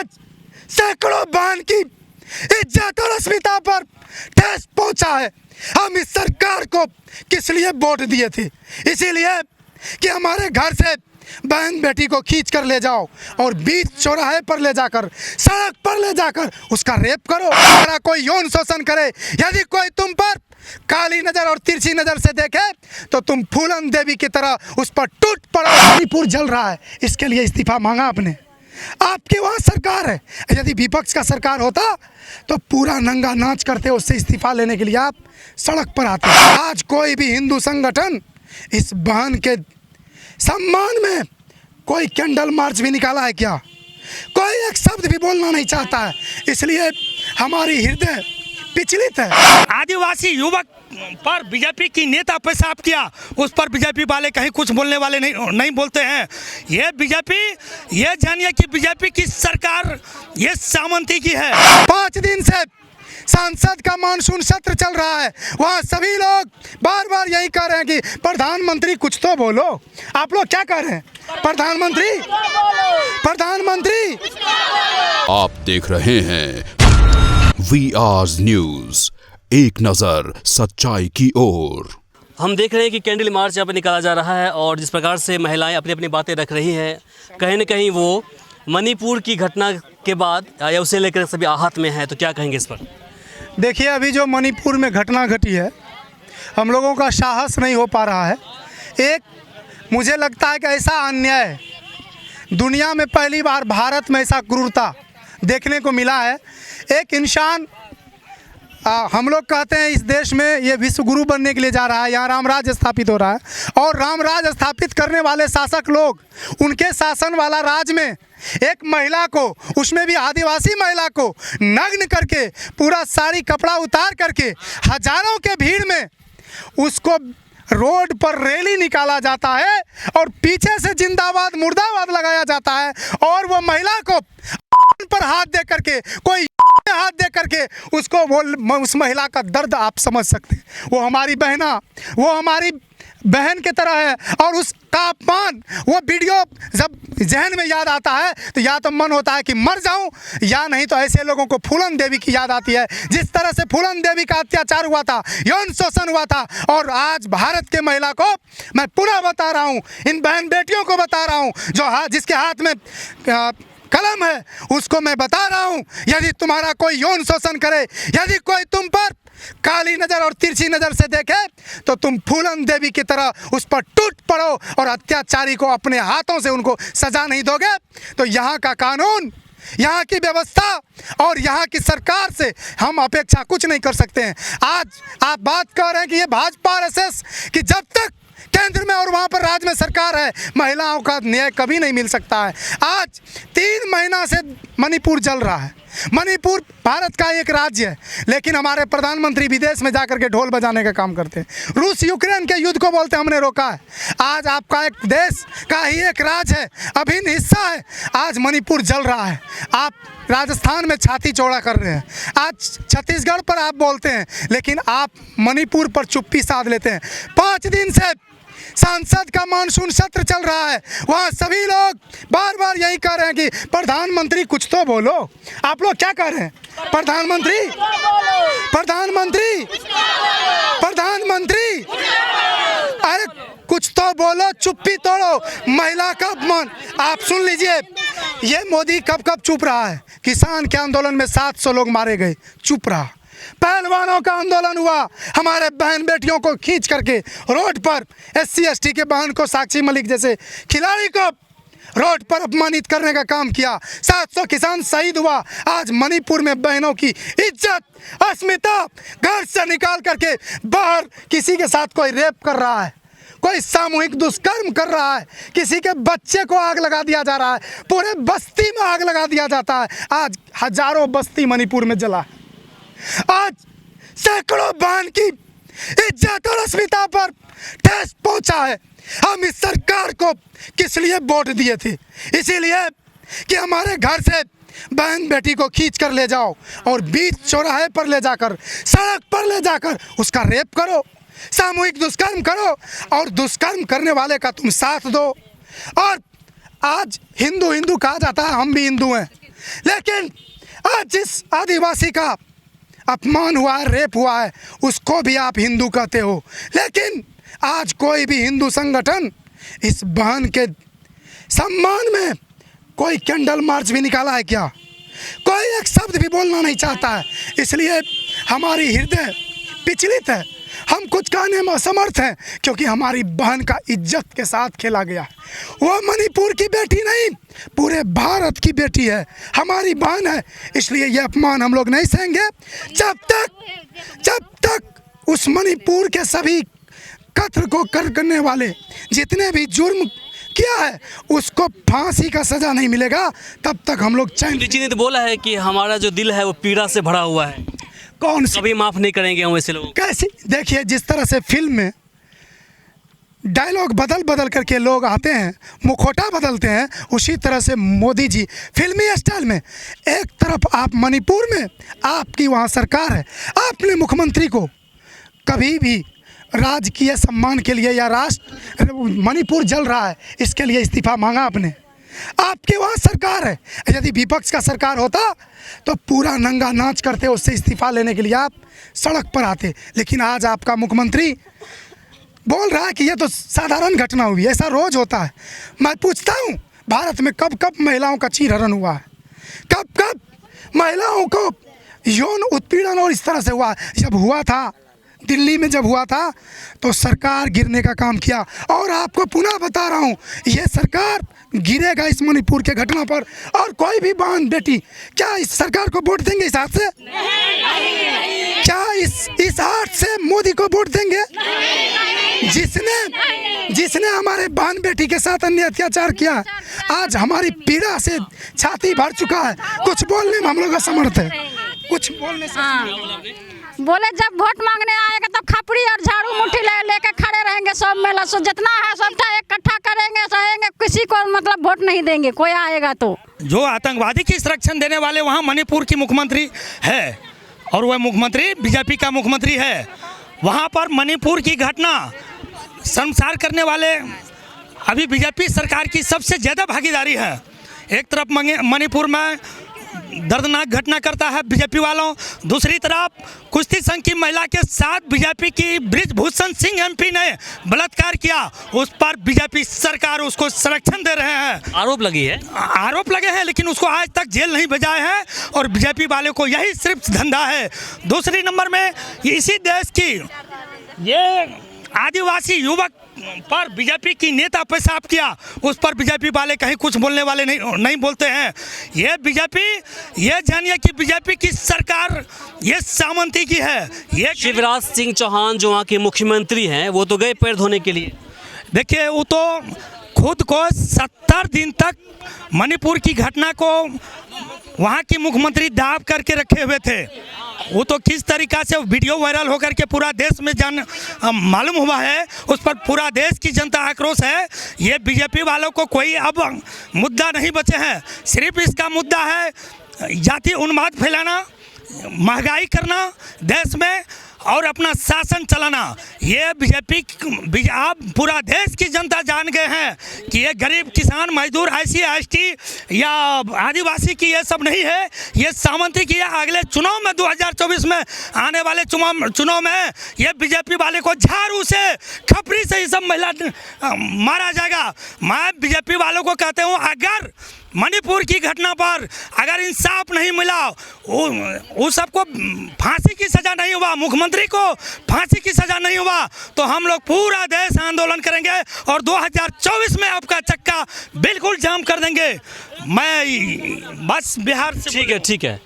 आज सैकड़ों बहन की इज्जत और अस्मिता पर ठेस पहुंचा है। हम इस सरकार को किस लिए वोट दिए थे? इसीलिए कि हमारे घर से बहन बेटी को खींच कर ले जाओ और बीच चौराहे पर ले जाकर, सड़क पर ले जाकर उसका रेप करो। अगर कोई यौन शोषण करे, यदि कोई तुम पर काली नजर और तिरछी नजर से देखे तो तुम फूलन देवी की तरह उस पर टूट पड़ो। मणिपुर जल रहा है, इसके लिए इस्तीफा मांगा आपने। आपकी वहाँ सरकार है, यदि विपक्ष का सरकार होता तो पूरा नंगा नाच करते, उससे इस्तीफा लेने के लिए आप सड़क पर आते। आज कोई भी हिंदू संगठन इस बहन के सम्मान में कोई कैंडल मार्च भी निकाला है क्या? कोई एक शब्द भी बोलना नहीं चाहता है, इसलिए हमारी हृदय विचलित है। आदिवासी युवक पर बीजेपी की नेता पेशाब किया, उस पर बीजेपी वाले कहीं कुछ बोलने वाले नहीं बोलते हैं। ये बीजेपी, ये जानिए कि बीजेपी की सरकार ये सामंती की है। 5 दिन से सांसद का मानसून सत्र चल रहा है, वहाँ सभी लोग बार बार यही कह रहे हैं कि प्रधानमंत्री कुछ तो बोलो। आप लोग क्या कह रहे हैं? प्रधानमंत्री, प्रधानमंत्री। आप देख रहे हैं VR न्यूज, एक नजर सच्चाई की ओर। हम देख रहे हैं कि कैंडल मार्च यहाँ पर निकाला जा रहा है और जिस प्रकार से महिलाएं अपनी अपनी बातें रख रही हैं, कहीं न कहीं वो मणिपुर की घटना के बाद या उसे लेकर सभी आहत में हैं। तो क्या कहेंगे इस पर? देखिए, अभी जो मणिपुर में घटना घटी है, हम लोगों का साहस नहीं हो पा रहा है। एक मुझे लगता है कि ऐसा अन्याय दुनिया में पहली बार भारत में ऐसा क्रूरता देखने को मिला है। एक इंसान, हम लोग कहते हैं इस देश में ये विश्व गुरु बनने के लिए जा रहा है, यहाँ राम राज्य स्थापित हो रहा है और राम राज्य स्थापित करने वाले शासक लोग, उनके शासन वाला राज में एक महिला को, उसमें भी आदिवासी महिला को नग्न करके, पूरा साड़ी कपड़ा उतार करके हजारों के भीड़ में उसको रोड पर रैली निकाला जाता है और पीछे से जिंदाबाद मुर्दाबाद लगाया जाता है और वो महिला को पर हाथ दे करके, कोई हाथ दे करके उसको, वो उस महिला का दर्द आप समझ सकते हैं। वो हमारी बहना, वो हमारी बहन की तरह है और उसका अपमान, वो वीडियो जब जहन में याद आता है तो या तो मन होता है कि मर जाऊं, या नहीं तो ऐसे लोगों को फूलन देवी की याद आती है। जिस तरह से फूलन देवी का अत्याचार हुआ था, यौन शोषण हुआ था, और आज भारत के महिला को मैं पुनः बता रहा हूं, इन बहन बेटियों को बता रहा हूं, जो जिसके हाथ में कलम है, उसको मैं बता रहा हूं, यदि तुम्हारा कोई यौन शोषण करे, यदि कोई तुम पर काली नजर और तिरछी नजर से देखे तो तुम फूलन देवी की तरह उस पर टूट पड़ो और अत्याचारी को अपने हाथों से उनको सजा नहीं दोगे तो यहाँ का कानून, यहाँ की व्यवस्था और यहाँ की सरकार से हम अपेक्षा कुछ नहीं कर सकते हैं। आज आप बात कर रहे हैं कि ये भाजपा RSS कि जब तक केंद्र में और वहाँ पर राज्य में सरकार है, महिलाओं का न्याय कभी नहीं मिल सकता है। आज 3 महीना से मणिपुर जल रहा है। मणिपुर भारत का एक राज्य है, लेकिन हमारे प्रधानमंत्री विदेश में जाकर के ढोल बजाने का काम करते हैं। रूस यूक्रेन के युद्ध को बोलते हमने रोका है। आज आपका एक देश का ही एक राज्य है, अभिन्न हिस्सा है, आज मणिपुर जल रहा है। आप राजस्थान में छाती चौड़ा कर रहे हैं, आज छत्तीसगढ़ पर आप बोलते हैं, लेकिन आप मणिपुर पर चुप्पी साध लेते हैं। 5 दिन से सांसद का मानसून सत्र चल रहा है, वहाँ सभी लोग बार बार यही कह रहे हैं कि प्रधानमंत्री कुछ तो बोलो। आप लोग क्या कह रहे हैं? प्रधानमंत्री, प्रधानमंत्री, प्रधानमंत्री। अरे कुछ तो बोलो, चुप्पी तोड़ो, महिला का अपमान। आप सुन लीजिए, ये मोदी कब कब चुप रहा है? किसान के आंदोलन में 700 लोग मारे गए, चुप रहा। पहलवानों का आंदोलन हुआ, हमारे बहन बेटियों को खींच करके रोड पर, SC ST के बहन को, साक्षी मलिक जैसे खिलाड़ी को रोड पर अपमानित करने का काम किया। 700 किसान शहीद हुआ। आज मणिपुर में बहनों की इज्जत, अस्मिता घर से निकाल करके बाहर किसी के साथ कोई रेप कर रहा है, कोई सामूहिक दुष्कर्म कर रहा है, किसी के बच्चे को आग लगा दिया जा रहा है, पूरे बस्ती में आग लगा दिया जाता है। आज हजारों बस्ती मणिपुर में जला है। आज सैकड़ों बहन की इज्जत और अस्मिता पर ठेस पहुंचा है। हम इस सरकार को किस लिए वोट दिए थे? इसीलिए कि हमारे घर से बहन बेटी को खींच कर ले जाओ और बीच चौराहे पर ले जाकर, सड़क पर ले जाकर उसका रेप करो, सामूहिक दुष्कर्म करो और दुष्कर्म करने वाले का तुम साथ दो। और आज हिंदू हिंदू कहा जाता है, हम भी हिंदू हैं, लेकिन आज जिस आदिवासी का अपमान हुआ है, रेप हुआ है, उसको भी आप हिंदू कहते हो। लेकिन आज कोई भी हिंदू संगठन इस बहन के सम्मान में कोई कैंडल मार्च भी निकाला है क्या? कोई एक शब्द भी बोलना नहीं चाहता है। इसलिए हमारी हृदय विचलित है, हम कुछ कहने में असमर्थ हैं, क्योंकि हमारी बहन का इज्जत के साथ खेला गया है। वो मणिपुर की बेटी नहीं, पूरे भारत की बेटी है, हमारी बहन है। इसलिए ये अपमान हम लोग नहीं सहेंगे जब तक उस मणिपुर के सभी कत्ल को करने वाले जितने भी जुर्म किया है उसको फांसी का सजा नहीं मिलेगा, तब तक हम लोग चैन। मोदी जी ने तो बोला है कि हमारा जो दिल है वो पीड़ा से भरा हुआ है, कौन सी? कभी माफ़ नहीं करेंगे हम ऐसे लोग। कैसी? देखिए, जिस तरह से फिल्म में डायलॉग बदल करके लोग आते हैं, मुखौटा बदलते हैं, उसी तरह से मोदी जी फिल्मी स्टाइल में एक तरफ आप मणिपुर में आपकी वहाँ सरकार है, आपने मुख्यमंत्री को कभी भी राजकीय सम्मान के लिए या राष्ट्र मणिपुर जल रहा है इसके लिए इस्तीफा मांगा आपने? आपके वहाँ सरकार है। यदि विपक्ष का सरकार होता तो पूरा नंगा नाच करते, उससे इस्तीफा लेने के लिए आप सड़क पर आते। लेकिन आज आपका मुख्यमंत्री बोल रहा है कि ये तो साधारण घटना हुई, ऐसा रोज होता है। मैं पूछता हूँ, भारत में कब कब महिलाओं का चीरहरण हुआ है? कब कब महिलाओं को यौन उत्पीड़न और इस तरह से हुआ? जब हुआ था दिल्ली में, जब हुआ था तो सरकार गिरने का काम किया। और आपको पुनः बता रहा हूँ, ये सरकार गिरेगा इस मणिपुर के घटना पर। और कोई भी बहन बेटी क्या इस सरकार को वोट देंगे इस हाथ से? क्या इस हाथ से मोदी को वोट देंगे? जिसने हमारे बहन बेटी के साथ अन्य अत्याचार किया, आज हमारी पीड़ा से छाती भर चुका है। कुछ बोलने में हम लोग असमर्थ है, कुछ बोलने से बोले जब वोट मांगने आएगा तब खपड़ी और झाड़ू मुट्ठी लेके खड़े रहेंगे, सब मेला सो जितना है सबका इकट्ठा करेंगे, सहेंगे, किसी को मतलब वोट नहीं देंगे कोई आएगा तो। जो आतंकवादी की संरक्षण देने वाले वहाँ मणिपुर की मुख्यमंत्री है, और वह मुख्यमंत्री बीजेपी का मुख्यमंत्री है। वहाँ पर मणिपुर की घटना शर्मसार करने वाले अभी बीजेपी सरकार की सबसे ज़्यादा भागीदारी है। एक तरफ मणिपुर में दर्दनाक घटना करता है बीजेपी वालों, दूसरी तरफ कुश्ती संघ की महिला के साथ बीजेपी की बृजभूषण सिंह एमपी ने बलात्कार किया, उस पर बीजेपी सरकार उसको संरक्षण दे रहे हैं। आरोप लगे हैं, लेकिन उसको आज तक जेल नहीं भेजाए हैं, और बीजेपी वाले को यही सिर्फ धंधा है। दूसरी नंबर में इसी देश की ये आदिवासी युवक पर बीजेपी की नेता पेशाब किया, उस पर बीजेपी वाले कहीं कुछ बोलने वाले नहीं बोलते हैं। ये बीजेपी, ये जानिए कि बीजेपी की सरकार ये सामंती की है। ये शिवराज सिंह चौहान जो वहाँ के मुख्यमंत्री हैं वो तो गए पैर धोने के लिए। देखिए, वो तो खुद को 70 दिन तक मणिपुर की घटना को वहाँ की मुख्यमंत्री दाब करके रखे हुए थे। वो तो किस तरीक़ा से वीडियो वायरल होकर के पूरा देश में मालूम हुआ है, उस पर पूरा देश की जनता आक्रोश है। ये बीजेपी वालों को कोई अब मुद्दा नहीं बचे हैं, सिर्फ इसका मुद्दा है जाति उन्माद फैलाना, महंगाई करना देश में, और अपना शासन चलाना। ये बीजेपी, आप पूरा देश की जनता जान गए हैं कि ये गरीब किसान मजदूर SC ST या आदिवासी की ये सब नहीं है, ये सामंती की है। अगले चुनाव में 2024 में आने वाले चुनाव में ये बीजेपी वाले को झाड़ू से, खपरी से ये सब महिला मारा जाएगा। मैं बीजेपी वालों को कहते हूँ, अगर मणिपुर की घटना पर अगर इंसाफ नहीं मिला, उस सबको फांसी की सज़ा नहीं हुआ, मुख्यमंत्री को फांसी की सज़ा नहीं हुआ, तो हम लोग पूरा देश आंदोलन करेंगे और 2024 में आपका चक्का बिल्कुल जाम कर देंगे। मैं बस बिहार से। ठीक है।